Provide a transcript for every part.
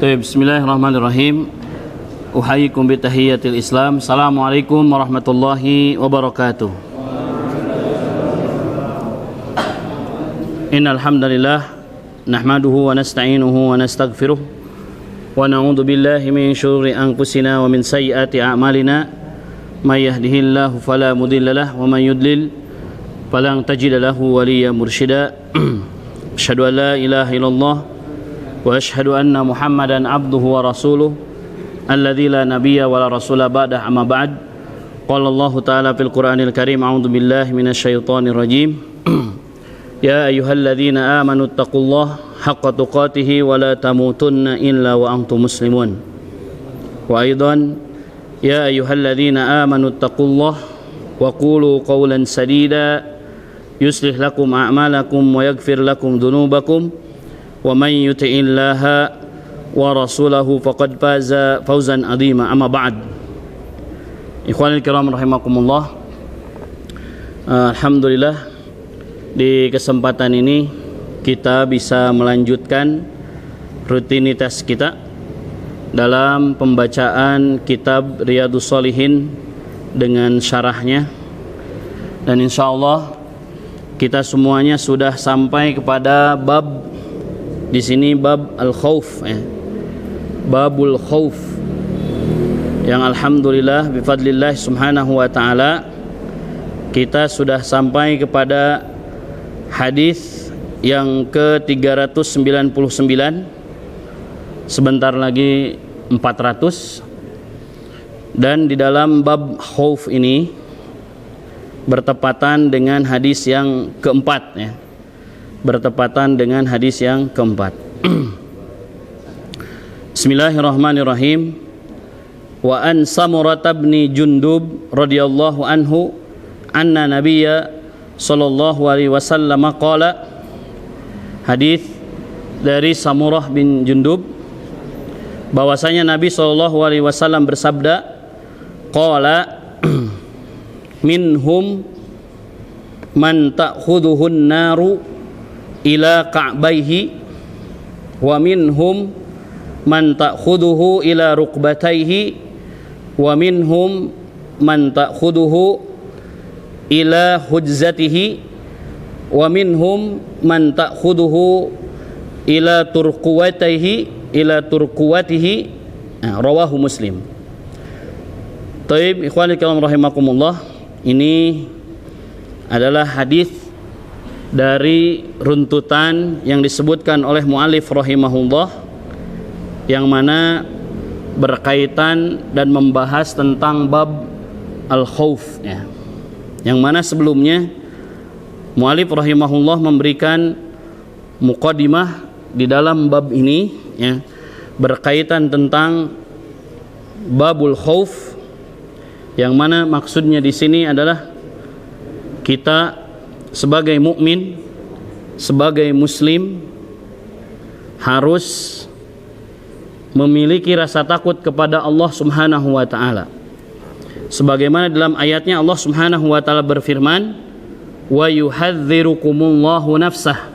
Bismillahirrahmanirrahim. Uhayyikum bitahiyyatil Islam. Assalamualaikum warahmatullahi wabarakatuh. Innal hamdalillah nahmaduhu wa nasta'inuhu wa nastaghfiruh wa na'udzu billahi min syururi anfusina wa min sayyiati a'malina. May yahdihillahu fala mudilla lahu wa may yudlil falan tajida lahu waliyyan mursyida. Asyhadu an la ilaha illallah wa asyhadu anna Muhammadan abduhu wa rasuluh alladzi la nabiyya wa la rasula ba'dah, amma ba'd. Qala Allah ta'ala fil Qur'anil Karim, a'udzu billahi minasyaitonir rajim. Ya ayyuhalladzina amanu taqullaha haqqa tuqatih wa la tamutunna illa wa antum muslimun. Wa aidan ya ayyuhalladzina amanu taqullaha wa qulu qawlan sadida yuslih lakum a'malakum wa yaghfir lakum dhunubakum wa man yuti'illaha wa rasulahu faqad faza fawzan 'azima, amma ba'd. Ikhwanil kiram rahimakumullah. Alhamdulillah, di kesempatan ini kita bisa melanjutkan rutinitas kita dalam pembacaan kitab Riyadhus Shalihin dengan syarahnya, dan insyaallah kita semuanya sudah sampai kepada bab di sini, bab al-khauf, babul khauf, yang alhamdulillah bifadlillah subhanahu wa ta'ala kita sudah sampai kepada hadis yang ke-399, sebentar lagi 400. Dan di dalam bab khauf ini bertepatan dengan hadis yang keempat, bertepatan dengan hadis yang keempat. Bismillahirrahmanirrahim. Wa an Samurah bin Jundub radhiyallahu anhu anna nabiyya sallallahu alaihi wasallam qala. Hadis dari Samurah bin Jundub bahwasanya Nabi sallallahu alaihi wasallam bersabda, qala minhum man ta'khudhuhun naru ila ka'baihi wa minhum man ta'khudhuhu ila rukbataihi wa minhum man ta'khudhuhu ila hujzatihi wa minhum man ta'khudhuhu ila turquwatihi rawahu Muslim. Taib, ikhwani kiram rahimakumullah, ini adalah hadis dari runtutan yang disebutkan oleh mu'allif rahimahullah, yang mana berkaitan dan membahas tentang bab al-khauf, yang mana sebelumnya mu'allif rahimahullah memberikan muqaddimah di dalam bab ini, berkaitan tentang babul khauf, yang mana maksudnya di sini adalah kita sebagai mukmin, sebagai muslim, harus memiliki rasa takut kepada Allah Subhanahu wa ta'ala. Sebagaimana dalam ayatnya Allah Subhanahu wa ta'ala berfirman, wa yuhadzirukumullahu nafsah,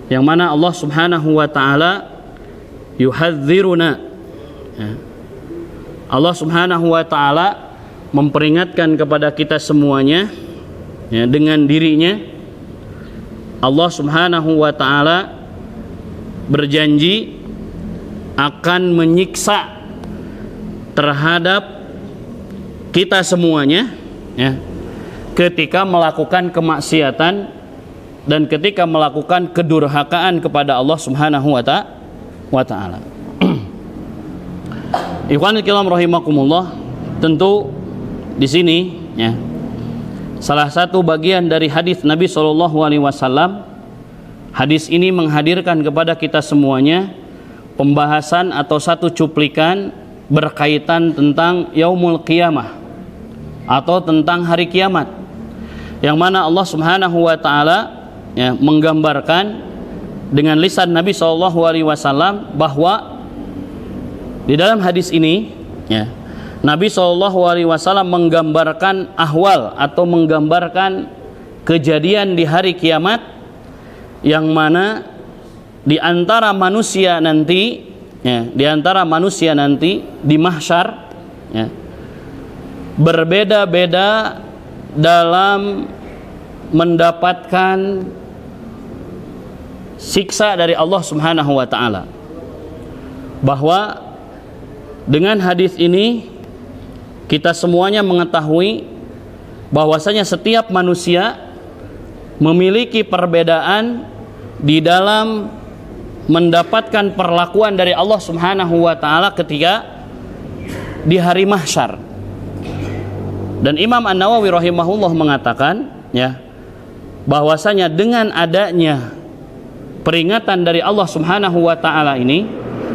yang mana Allah Subhanahu wa ta'ala yuhadziruna, Allah Subhanahu wa ta'ala memperingatkan kepada kita semuanya, dengan dirinya. Allah Subhanahu wa ta'ala berjanji akan menyiksa terhadap kita semuanya, ketika melakukan kemaksiatan dan ketika melakukan kedurhakaan kepada Allah Subhanahu wa ta'ala. Ikhwanul kiram rahimakumullah, tentu di sini salah satu bagian dari hadis Nabi SAW, hadis ini menghadirkan kepada kita semuanya pembahasan atau satu cuplikan berkaitan tentang yaumul qiyamah atau tentang hari kiamat, yang mana Allah Subhanahu wa ta'ala menggambarkan dengan lisan Nabi SAW bahwa di dalam hadis ini Nabi SAW menggambarkan ahwal atau menggambarkan kejadian di hari kiamat, yang mana di antara manusia nanti ya, di antara manusia nanti di mahsyar, ya, berbeda-beda dalam mendapatkan siksa dari Allah Subhanahu wa taala. Bahwa dengan hadis ini kita semuanya mengetahui bahwasanya setiap manusia memiliki perbedaan di dalam mendapatkan perlakuan dari Allah Subhanahu wa taala ketika di hari mahsyar. Dan Imam An-Nawawi rahimahullah mengatakan, ya, bahwasanya dengan adanya peringatan dari Allah Subhanahu wa taala ini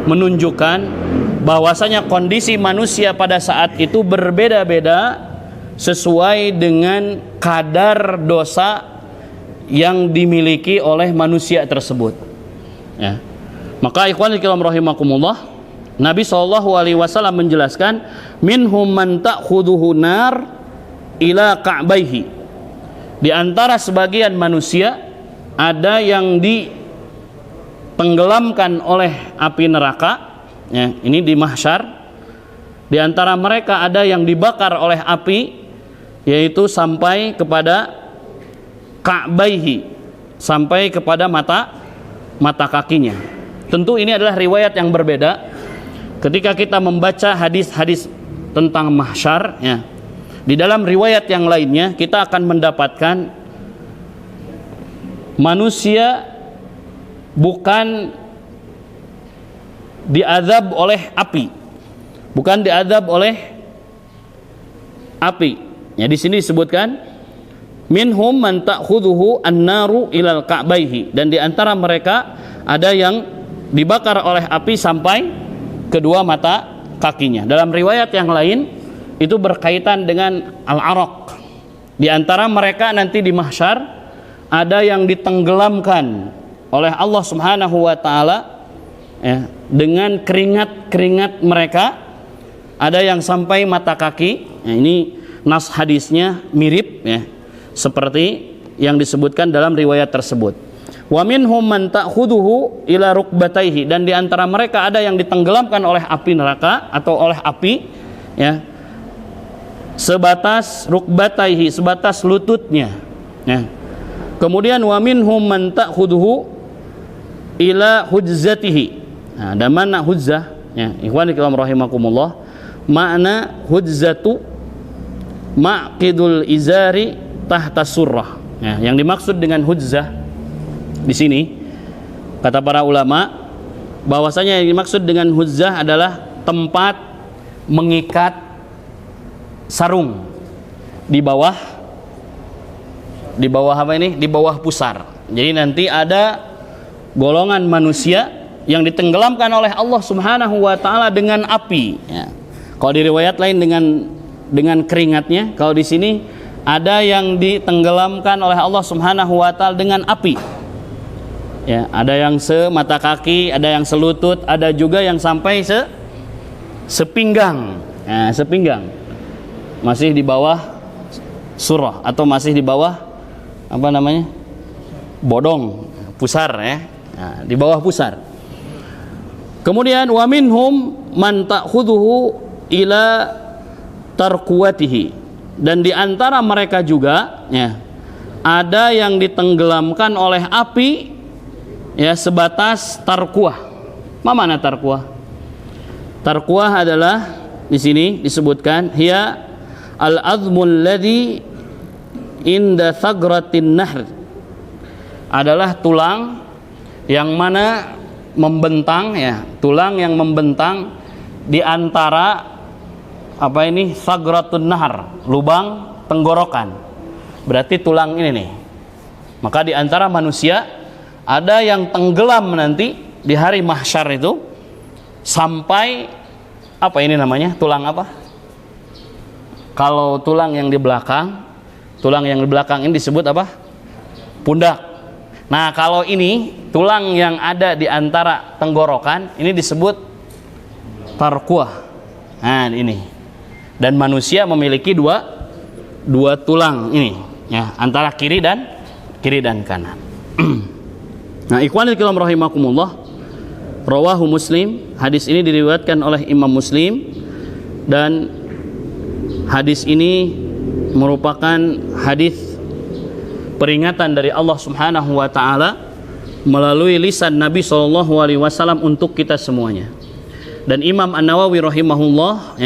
menunjukkan bahwasanya kondisi manusia pada saat itu berbeda-beda sesuai dengan kadar dosa yang dimiliki oleh manusia tersebut, ya. Maka ikhwanul kiram rahimakumullah, Nabi SAW menjelaskan, minhum man ta'khuduhu nar ila ka'baihi. Di antara sebagian manusia ada yang ditenggelamkan oleh api neraka, ya, ini di mahsyar. Di antara mereka ada yang dibakar oleh api, yaitu sampai kepada ka'baihi, sampai kepada mata kakinya. Tentu ini adalah riwayat yang berbeda. Ketika kita membaca hadis-hadis tentang mahsyar, ya, di dalam riwayat yang lainnya kita akan mendapatkan manusia bukan diazab oleh api, bukan diazab oleh api. Ya, di sini disebutkan minhum man ta'khudhuhu an-naru ilal ka'baihi, dan di antara mereka ada yang dibakar oleh api sampai kedua mata kakinya. Dalam riwayat yang lain itu berkaitan dengan al-araq. Di antara mereka nanti di mahsyar ada yang ditenggelamkan oleh Allah Subhanahu wa taala, ya, dengan keringat-keringat mereka, ada yang sampai mata kaki. Ya, ini nas hadisnya mirip, ya, seperti yang disebutkan dalam riwayat tersebut. Wa minhum man ta'khuduhu ila rukbataihi, dan di antara mereka ada yang ditenggelamkan oleh api neraka atau oleh api, ya, sebatas rukbataihi, sebatas lututnya, ya. Kemudian wa minhum man ta'khuduhu ila hujzatihi. Nah, dan mana hujzah, ya, ikhwani kiram rahimakumullah, makna hujzatu ma'qidul izari tahta surrah. Ya, yang dimaksud dengan hujzah di sini, kata para ulama, bahwasanya yang dimaksud dengan hujzah adalah tempat mengikat sarung di bawah apa ini? Di bawah pusar. Jadi nanti ada golongan manusia yang ditenggelamkan oleh Allah Subhanahu wa taala dengan api, ya. Kalau di riwayat lain dengan keringatnya, kalau di sini ada yang ditenggelamkan oleh Allah Subhanahu wa taala dengan api. Ya, ada yang semata kaki, ada yang selutut, ada juga yang sampai sepinggang. Ya, sepinggang. Masih di bawah surah atau masih di bawah apa namanya? Bodong, pusar, ya. Nah, di bawah pusar. Kemudian wa minhum man ta'khudhuhu ila tarkuwatihi, dan di antara mereka juga, ya, ada yang ditenggelamkan oleh api, ya, sebatas tarkuah. Apa makna tarkuah? Tarkuah adalah di sini disebutkan hiya al-azmul ladzi inda thagratin nahr, adalah tulang yang mana membentang, ya, tulang yang membentang di antara apa ini, thagratun nahar, lubang tenggorokan. Berarti tulang ini nih. Maka di antara manusia ada yang tenggelam nanti di hari mahsyar itu sampai apa ini namanya? Tulang apa? Kalau tulang yang di belakang ini disebut apa? Pundak. Nah, kalau ini tulang yang ada di antara tenggorokan ini disebut tarkuah. Nah, ini. Dan manusia memiliki dua tulang ini, ya, antara kiri dan kanan. Nah, ikhwanul kiram rahimakumullah, Rawahu Muslim, hadis ini diriwayatkan oleh Imam Muslim, dan hadis ini merupakan hadis peringatan dari Allah Subhanahu wa taala melalui lisan Nabi SAW untuk kita semuanya. Dan Imam An-Nawawi rahimahullah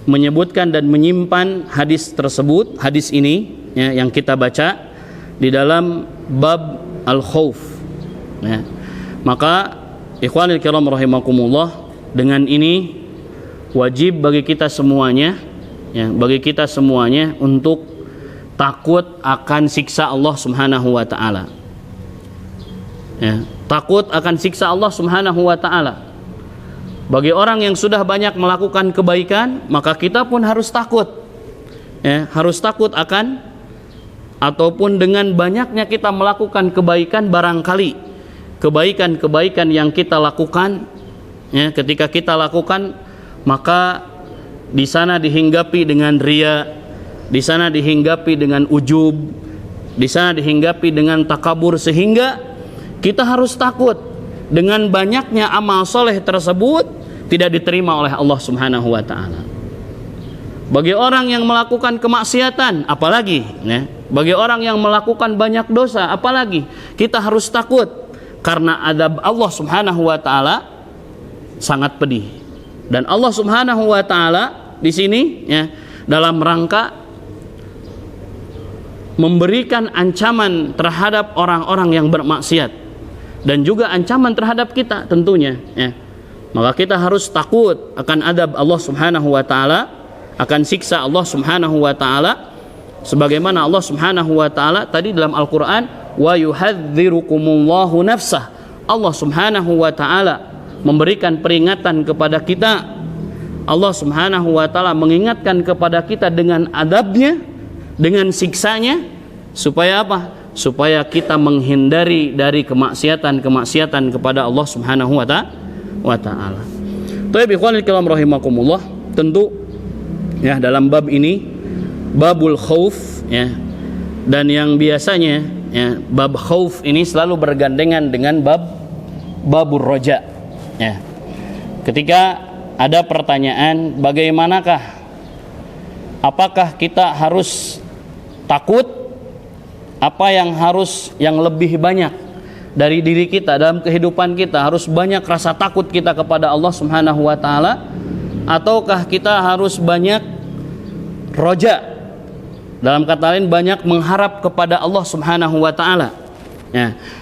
menyebutkan dan menyimpan hadis tersebut, hadis ini yang kita baca di dalam bab al-khauf. Maka ikhwanil kiram rahimakumullah, dengan ini wajib bagi kita semuanya, bagi kita semuanya untuk takut akan siksa Allah Subhanahu wa taala. Takut akan siksa Allah Subhanahu wa taala. Bagi orang yang sudah banyak melakukan kebaikan, maka kita pun harus takut. Harus takut akan, ataupun dengan banyaknya kita melakukan kebaikan, barangkali kebaikan-kebaikan yang kita lakukan, ketika kita lakukan, maka di sana dihinggapi dengan riya, di sana dihinggapi dengan ujub, di sana dihinggapi dengan takabur, sehingga kita harus takut dengan banyaknya amal soleh tersebut tidak diterima oleh Allah Subhanahu wa taala. Bagi orang yang melakukan kemaksiatan, apalagi bagi orang yang melakukan banyak dosa, apalagi kita harus takut, karena azab Allah Subhanahu wa taala sangat pedih. Dan Allah Subhanahu wa taala di sini dalam rangka memberikan ancaman terhadap orang-orang yang bermaksiat, dan juga ancaman terhadap kita tentunya, maka kita harus takut akan azab Allah Subhanahu wa taala, akan siksa Allah Subhanahu wa taala, sebagaimana Allah Subhanahu wa taala tadi dalam Al-Qur'an, wa yuhadzirukumullahu nafsah. Allah Subhanahu wa taala memberikan peringatan kepada kita. Allah Subhanahu wa taala mengingatkan kepada kita dengan adabnya, dengan siksanya, supaya apa? Supaya kita menghindari dari kemaksiatan-kemaksiatan kepada Allah Subhanahu wa taala. Baik, ikhwanul kiram rahimakumullah, tentu dalam bab ini babul khauf, dan yang biasanya bab khauf ini selalu bergandengan dengan babur roja. Ketika ada pertanyaan, bagaimanakah, apakah kita harus takut, apa yang lebih banyak dari diri kita dalam kehidupan kita, harus banyak rasa takut kita kepada Allah Subhanahu wa taala, ataukah kita harus banyak roja, dalam kata lain banyak mengharap kepada Allah Subhanahu wa taala.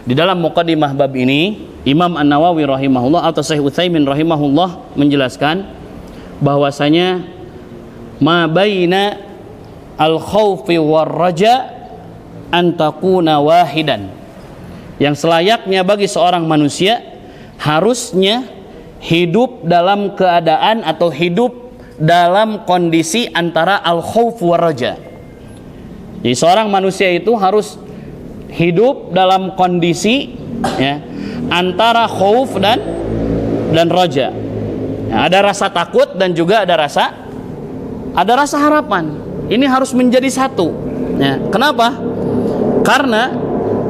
Di dalam muqaddimah bab ini, Imam An-Nawawi rahimahullah atau Syekh Utsaimin rahimahullah menjelaskan bahwasanya ma baina al-khaufi war raja an takuna wahidan. Yang selayaknya bagi seorang manusia, harusnya hidup dalam keadaan atau hidup dalam kondisi antara al-khauf war raja. Jadi seorang manusia itu harus hidup dalam kondisi antara khauf dan raja. Ada rasa takut dan juga ada rasa harapan. Ini harus menjadi satu. Kenapa? Karena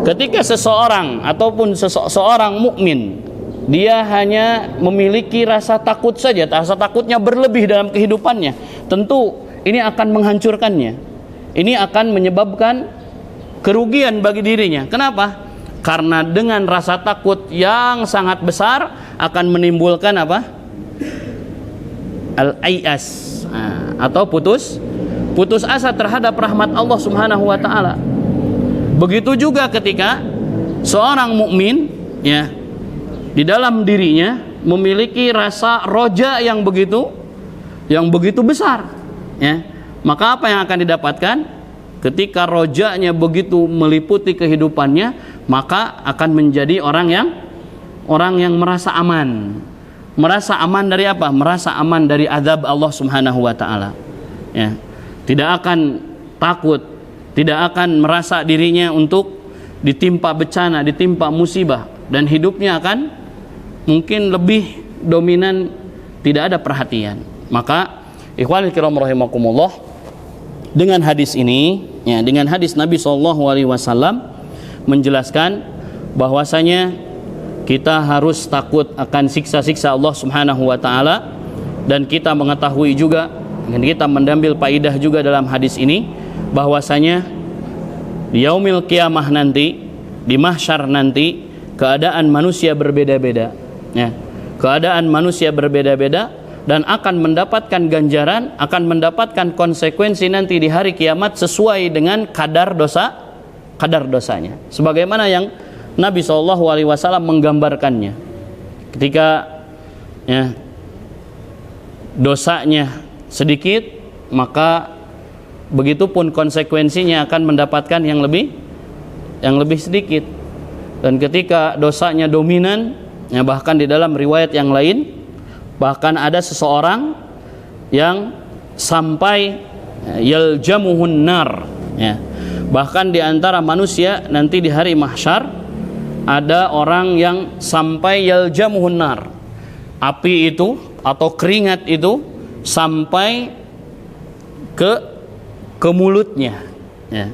ketika seseorang ataupun seorang mukmin, dia hanya memiliki rasa takut saja, rasa takutnya berlebih dalam kehidupannya, tentu ini akan menghancurkannya. Ini akan menyebabkan kerugian bagi dirinya. Kenapa? Karena dengan rasa takut yang sangat besar akan menimbulkan apa? Al-ayas, atau putus asa terhadap rahmat Allah Subhanahu wa taala. Begitu juga ketika seorang mukmin di dalam dirinya memiliki rasa roja yang begitu besar, maka apa yang akan didapatkan ketika rojanya begitu meliputi kehidupannya? Maka akan menjadi orang yang merasa aman. Merasa aman dari apa? Merasa aman dari azab Allah Subhanahu wa taala. Tidak akan takut, tidak akan merasa dirinya untuk ditimpa bencana, ditimpa musibah, dan hidupnya akan mungkin lebih dominan, tidak ada perhatian. Maka ikhwanul kiram rahimakumullah, dengan hadis ini, dengan hadis Nabi SAW menjelaskan bahwasanya kita harus takut akan siksa-siksa Allah Subhanahu wa taala, dan kita mengetahui juga dan kita mengambil faidah juga dalam hadis ini bahwasanya di yaumil qiyamah nanti, di mahsyar nanti, keadaan manusia berbeda-beda ya. Keadaan manusia berbeda-beda dan akan mendapatkan ganjaran, akan mendapatkan konsekuensi nanti di hari kiamat sesuai dengan kadar dosanya, sebagaimana yang Nabi SAW menggambarkannya. Ketika ya, dosanya sedikit, maka begitupun konsekuensinya akan mendapatkan yang lebih sedikit. Dan ketika dosanya dominan, ya, bahkan di dalam riwayat yang lain, bahkan ada seseorang yang sampai yaljamuhun nar ya. Bahkan di antara manusia nanti di hari mahsyar ada orang yang sampai yaljamuhun nar, api itu atau keringat itu sampai ke mulutnya ya.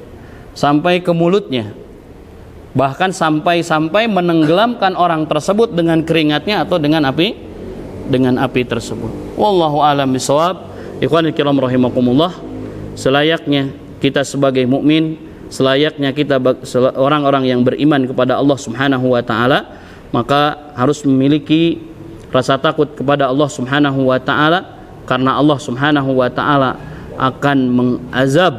Sampai ke mulutnya, bahkan sampai menenggelamkan orang tersebut dengan keringatnya atau dengan api tersebut. Wallahu a'lam bishawab. Ikhwanul kiram rahimakumullah, selayaknya kita sebagai mukmin, selayaknya kita orang-orang yang beriman kepada Allah Subhanahu wa taala, maka harus memiliki rasa takut kepada Allah Subhanahu wa taala, karena Allah Subhanahu wa taala akan mengazab,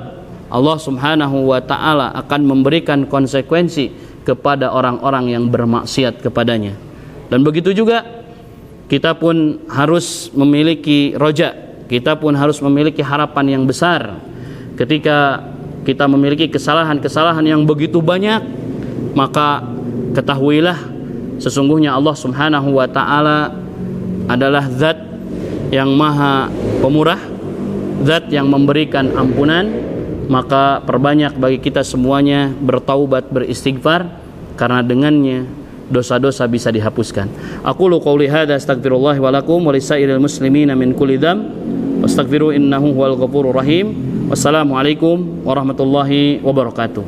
Allah Subhanahu wa taala akan memberikan konsekuensi kepada orang-orang yang bermaksiat kepadanya. Dan begitu juga kita pun harus memiliki roja, kita pun harus memiliki harapan yang besar. Ketika kita memiliki kesalahan-kesalahan yang begitu banyak, maka ketahuilah sesungguhnya Allah Subhanahu wa taala adalah zat yang maha pemurah, zat yang memberikan ampunan. Maka perbanyak bagi kita semuanya bertaubat, beristighfar, karena dengannya dosa-dosa bisa dihapuskan. Aqulu qouli hadza astaghfirullah wa lakum wa lisairil muslimina min kulli dzamb wastaghfiru innahu huwal ghafurur rahim. Wassalamualaikum warahmatullahi wabarakatuh.